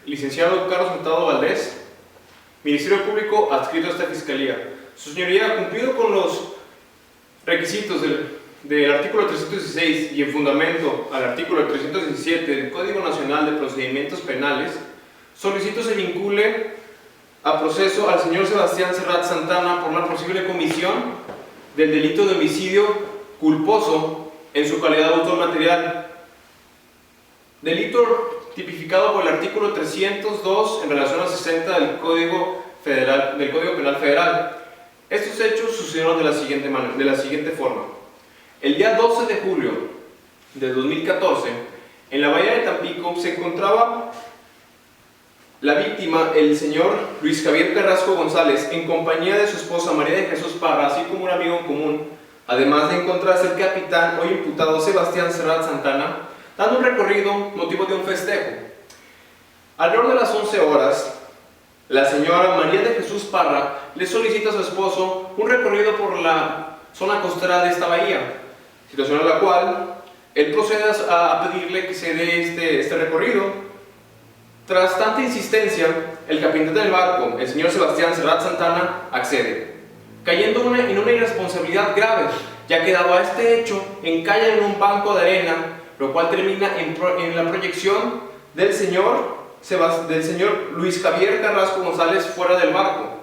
Licenciado Carlos Hurtado Valdés, Ministerio Público adscrito a esta Fiscalía. Su Señoría, cumplido con los requisitos del artículo 316 y en fundamento al artículo 317 del Código Nacional de Procedimientos Penales, solicito se vincule a proceso al señor Sebastián Serrat Santana por la posible comisión del delito de homicidio culposo en su calidad de autor material. Delito tipificado por el artículo 302 en relación al 60 del Código Penal Federal. Estos hechos sucedieron de la siguiente forma. El día 12 de julio de 2014, en la bahía de Tampico, se encontraba la víctima, el señor Luis Javier Carrasco González, en compañía de su esposa María de Jesús Parra, así como un amigo en común, además de encontrarse el capitán, hoy imputado Sebastián Serrat Santana, dando un recorrido motivo de un festejo. Alrededor de las 11 horas, la señora María de Jesús Parra le solicita a su esposo un recorrido por la zona costera de esta bahía, situación en la cual él procede a pedirle que se dé este recorrido. Tras tanta insistencia, el capitán del barco, el señor Sebastián Serrat Santana, accede, cayendo en una irresponsabilidad grave, ya que dado a este hecho, encalla en un banco de arena, lo cual termina en la proyección del señor Luis Javier Carrasco González fuera del barco,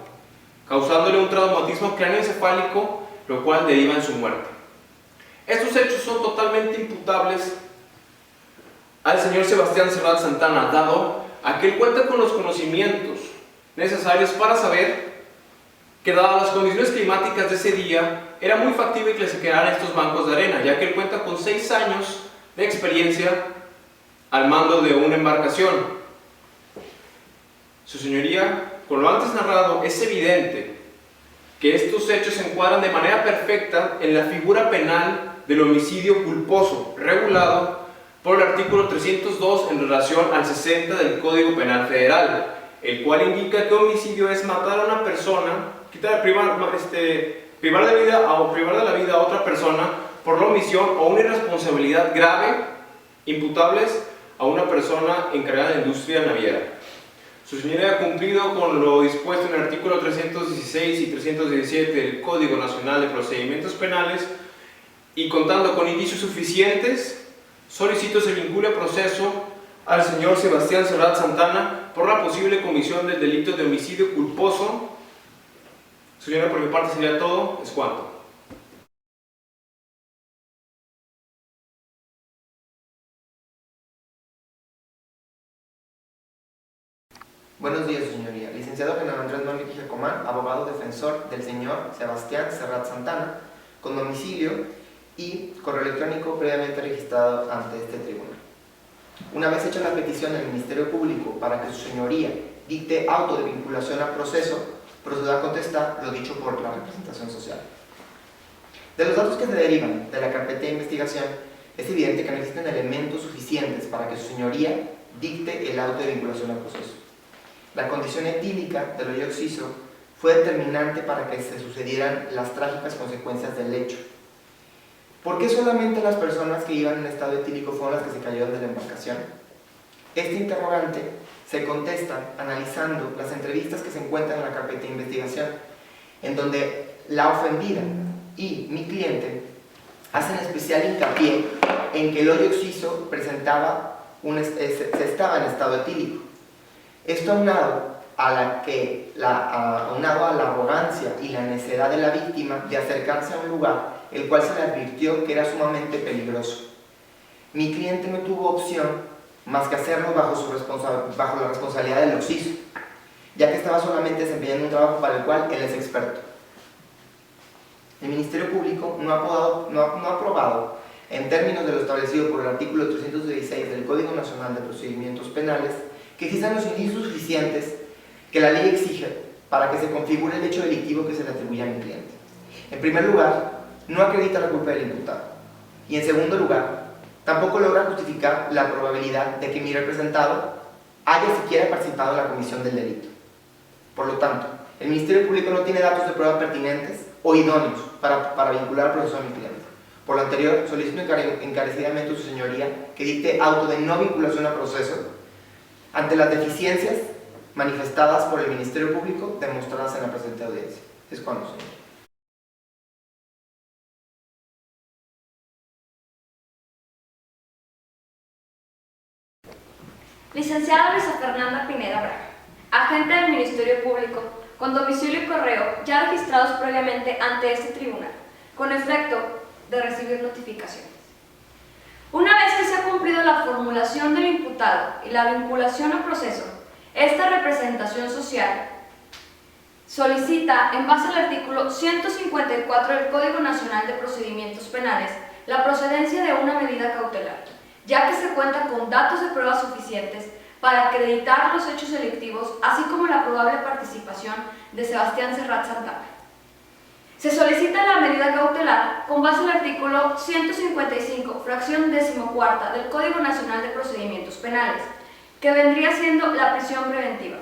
causándole un traumatismo cráneoencefálico, lo cual deriva en su muerte. Estos hechos son totalmente imputables al señor Sebastián Serrat Santana, dado a que él cuenta con los conocimientos necesarios para saber que, dadas las condiciones climáticas de ese día, era muy factible que se quedaran estos bancos de arena, ya que él cuenta con 6 años de experiencia al mando de una embarcación. Su Señoría, con lo antes narrado, es evidente que estos hechos se encuadran de manera perfecta en la figura penal del homicidio culposo, regulado por el artículo 302 en relación al 60 del Código Penal Federal, el cual indica que homicidio es matar a una persona, privar de la vida a otra persona por la omisión o una irresponsabilidad grave imputables a una persona encargada de industria naviera. Su Señoría ha cumplido con lo dispuesto en el artículo 316 y 317 del Código Nacional de Procedimientos Penales y, contando con indicios suficientes, solicito se vincule a proceso al señor Sebastián Serrat Santana por la posible comisión del delito de homicidio culposo. Señora, por mi parte sería todo. Es cuanto. Buenos días, Su Señoría. Licenciado Genaro Andrés Manrique Jacomán, abogado defensor del señor Sebastián Serrat Santana, con domicilio y correo electrónico previamente registrado ante este tribunal. Una vez hecha la petición al Ministerio Público para que Su Señoría dicte auto de vinculación a proceso, procedo a contestar lo dicho por la representación social. De los datos que se derivan de la carpeta de investigación, es evidente que no existen elementos suficientes para que Su Señoría dicte el auto de vinculación a proceso. La condición etílica del hoyo occiso fue determinante para que se sucedieran las trágicas consecuencias del hecho. ¿Por qué solamente las personas que iban en estado etílico fueron las que se cayeron de la embarcación? Este interrogante se contesta analizando las entrevistas que se encuentran en la carpeta de investigación, en donde la ofendida y mi cliente hacen especial hincapié en que el hoyo occiso estaba en estado etílico. Esto aunado a la arrogancia y la necedad de la víctima de acercarse a un lugar el cual se le advirtió que era sumamente peligroso. Mi cliente no tuvo opción más que hacerlo bajo la responsabilidad del occiso, ya que estaba solamente desempeñando un trabajo para el cual él es experto. El Ministerio Público no ha aprobado, en términos de lo establecido por el artículo 316 del Código Nacional de Procedimientos Penales, que existan los indicios suficientes que la ley exige para que se configure el hecho delictivo que se le atribuye a mi cliente. En primer lugar, no acredita la culpa del imputado. Y en segundo lugar, tampoco logra justificar la probabilidad de que mi representado haya siquiera participado en la comisión del delito. Por lo tanto, el Ministerio Público no tiene datos de prueba pertinentes o idóneos para vincular al proceso a mi cliente. Por lo anterior, solicito encarecidamente a Su Señoría que dicte auto de no vinculación a proceso ante las deficiencias manifestadas por el Ministerio Público demostradas en la presente audiencia. Es cuando, señor. Licenciada Luisa Fernanda Pineda Braga, agente del Ministerio Público, con domicilio y correo ya registrados previamente ante este tribunal, con efecto de recibir notificaciones. Una vez que se ha cumplido la formulación del imputado y la vinculación a proceso, esta representación social solicita, en base al artículo 154 del Código Nacional de Procedimientos Penales, la procedencia de una medida cautelar, ya que se cuenta con datos de pruebas suficientes para acreditar los hechos delictivos, así como la probable participación de Sebastián Serrat Santana. Se solicita la medida cautelar con base al artículo 155, fracción 14 del Código Nacional de Procedimientos Penales, que vendría siendo la prisión preventiva,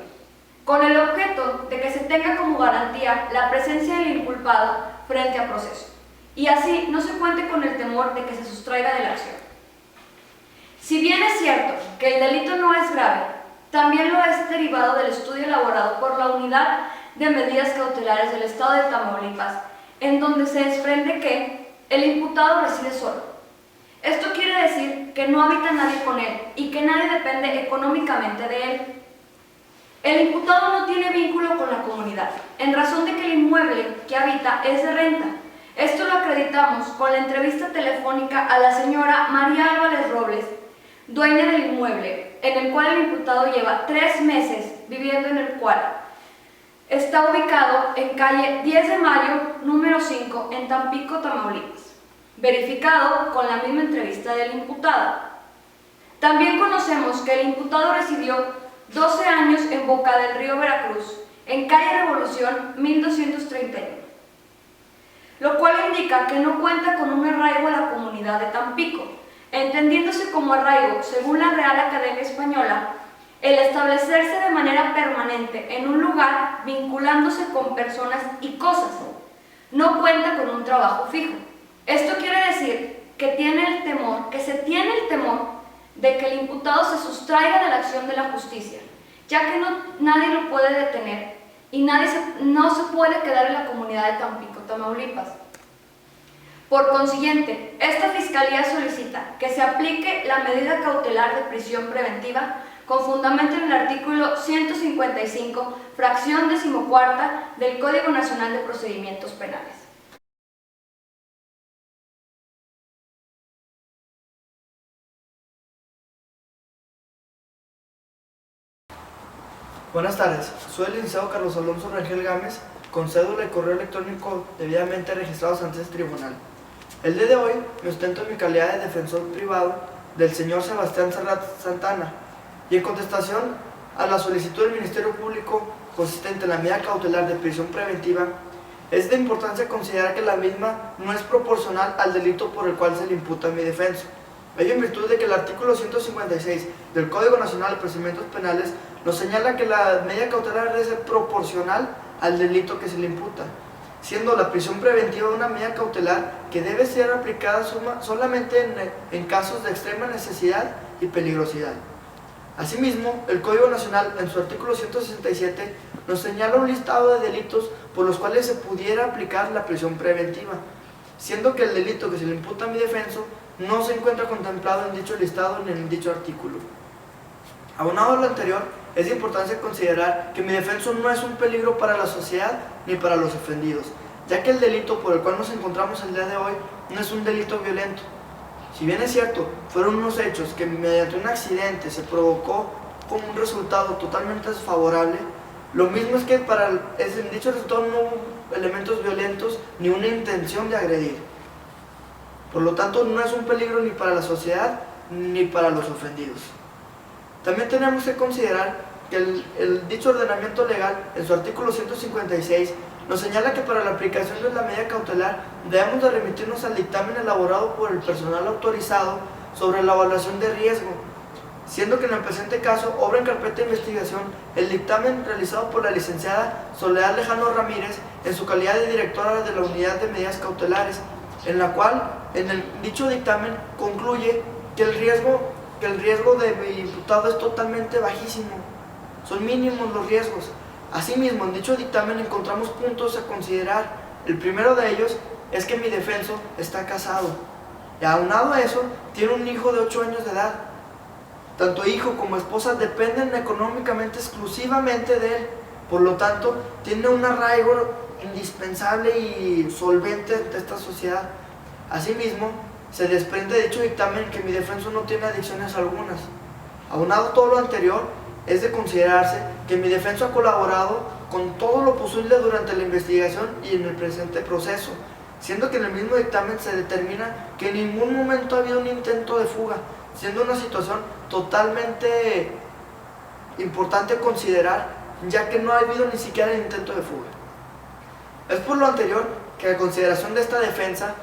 con el objeto de que se tenga como garantía la presencia del inculpado frente a proceso, y así no se cuente con el temor de que se sustraiga de la acción. Si bien es cierto que el delito no es grave, también lo es derivado del estudio elaborado por la Unidad de Medidas Cautelares del Estado de Tamaulipas, en donde se desprende que el imputado reside solo. Esto quiere decir que no habita nadie con él y que nadie depende económicamente de él. El imputado no tiene vínculo con la comunidad, en razón de que el inmueble que habita es de renta. Esto lo acreditamos con la entrevista telefónica a la señora María Álvarez Robles, dueña del inmueble, en el cual el imputado lleva 3 meses viviendo, en el cual está ubicado en calle 10 de Mayo, número 5, en Tampico, Tamaulipas, verificado con la misma entrevista del imputado. También conocemos que el imputado residió 12 años en Boca del Río, Veracruz, en calle Revolución 1231, lo cual indica que no cuenta con un arraigo a la comunidad de Tampico, entendiéndose como arraigo, según la Real Academia Española, el establecerse de manera permanente en un lugar vinculándose con personas y cosas. No cuenta con un trabajo fijo. Esto quiere decir que se tiene el temor de que el imputado se sustraiga de la acción de la justicia, ya que nadie lo puede detener y no se puede quedar en la comunidad de Tampico, Tamaulipas. Por consiguiente, esta Fiscalía solicita que se aplique la medida cautelar de prisión preventiva con fundamento en el artículo 155, fracción 14 del Código Nacional de Procedimientos Penales. Buenas tardes, soy el licenciado Carlos Alonso Rangel Gámez, con cédula y correo electrónico debidamente registrados ante este tribunal. El día de hoy me ostento en mi calidad de defensor privado del señor Sebastián Serrat Santana, y en contestación a la solicitud del Ministerio Público consistente en la medida cautelar de prisión preventiva, es de importancia considerar que la misma no es proporcional al delito por el cual se le imputa a mi defensa. Ello en virtud de que el artículo 156 del Código Nacional de Procedimientos Penales nos señala que la medida cautelar debe ser proporcional al delito que se le imputa, siendo la prisión preventiva una medida cautelar que debe ser aplicada solamente en casos de extrema necesidad y peligrosidad. Asimismo, el Código Nacional, en su artículo 167, nos señala un listado de delitos por los cuales se pudiera aplicar la prisión preventiva, siendo que el delito que se le imputa a mi defenso no se encuentra contemplado en dicho listado ni en dicho artículo. Aunado a lo anterior, es de importancia considerar que mi defenso no es un peligro para la sociedad ni para los ofendidos, ya que el delito por el cual nos encontramos el día de hoy no es un delito violento. Si bien es cierto, fueron unos hechos que mediante un accidente se provocó con un resultado totalmente desfavorable, lo mismo es que en dicho resultado no hubo elementos violentos ni una intención de agredir. Por lo tanto, no es un peligro ni para la sociedad ni para los ofendidos. También tenemos que considerar que el dicho ordenamiento legal, en su artículo 156, nos señala que para la aplicación de la medida cautelar debemos de remitirnos al dictamen elaborado por el personal autorizado sobre la evaluación de riesgo, siendo que en el presente caso obra en carpeta de investigación el dictamen realizado por la licenciada Soledad Lejano Ramírez en su calidad de directora de la Unidad de Medidas Cautelares, en la cual en dicho dictamen concluye que el riesgo que el riesgo de mi imputado es totalmente bajísimo. Son mínimos los riesgos. Asimismo, en dicho dictamen encontramos puntos a considerar. El primero de ellos es que mi defenso está casado. Y aunado a eso, tiene un hijo de 8 años de edad. Tanto hijo como esposa dependen económicamente exclusivamente de él. Por lo tanto, tiene un arraigo indispensable y solvente de esta sociedad. Asimismo, se desprende de dicho dictamen que mi defenso no tiene adicciones algunas. Aunado a todo lo anterior, es de considerarse que mi defenso ha colaborado con todo lo posible durante la investigación y en el presente proceso, siendo que en el mismo dictamen se determina que en ningún momento ha habido un intento de fuga, siendo una situación totalmente importante considerar, ya que no ha habido ni siquiera el intento de fuga. Es por lo anterior que a consideración de esta defensa,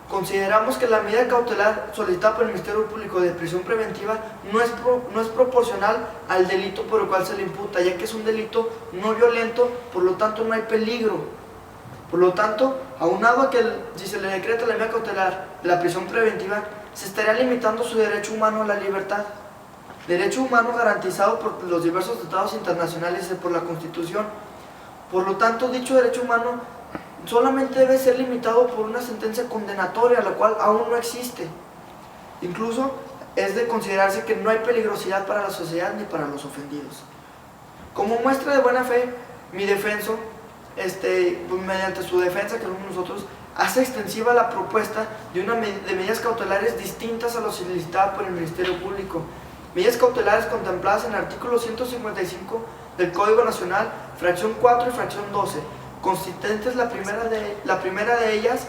consideramos que la medida cautelar solicitada por el Ministerio Público de prisión preventiva no es proporcional al delito por el cual se le imputa, ya que es un delito no violento, por lo tanto no hay peligro. Por lo tanto, aunado a que si se le decreta la medida cautelar de la prisión preventiva, se estaría limitando su derecho humano a la libertad, derecho humano garantizado por los diversos tratados internacionales y por la Constitución. Por lo tanto, dicho derecho humano solamente debe ser limitado por una sentencia condenatoria, la cual aún no existe. Incluso es de considerarse que no hay peligrosidad para la sociedad ni para los ofendidos. Como muestra de buena fe, mi defenso, mediante su defensa que somos nosotros, hace extensiva la propuesta de medidas cautelares distintas a lo solicitado por el Ministerio Público. Medidas cautelares contempladas en el artículo 155 del Código Nacional, fracción 4 y fracción 12, consistentes la primera de ellas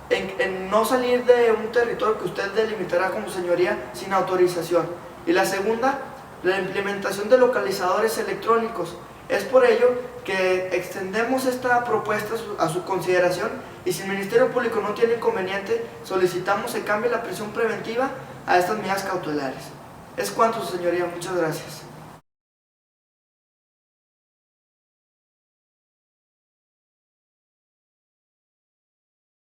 en no salir de un territorio que usted delimitará como señoría sin autorización, y la segunda, la implementación de localizadores electrónicos. Es por ello que extendemos esta propuesta a su consideración, y si el Ministerio Público no tiene inconveniente, solicitamos se cambie la prisión preventiva a estas medidas cautelares. Es cuanto, su señoría. Muchas gracias.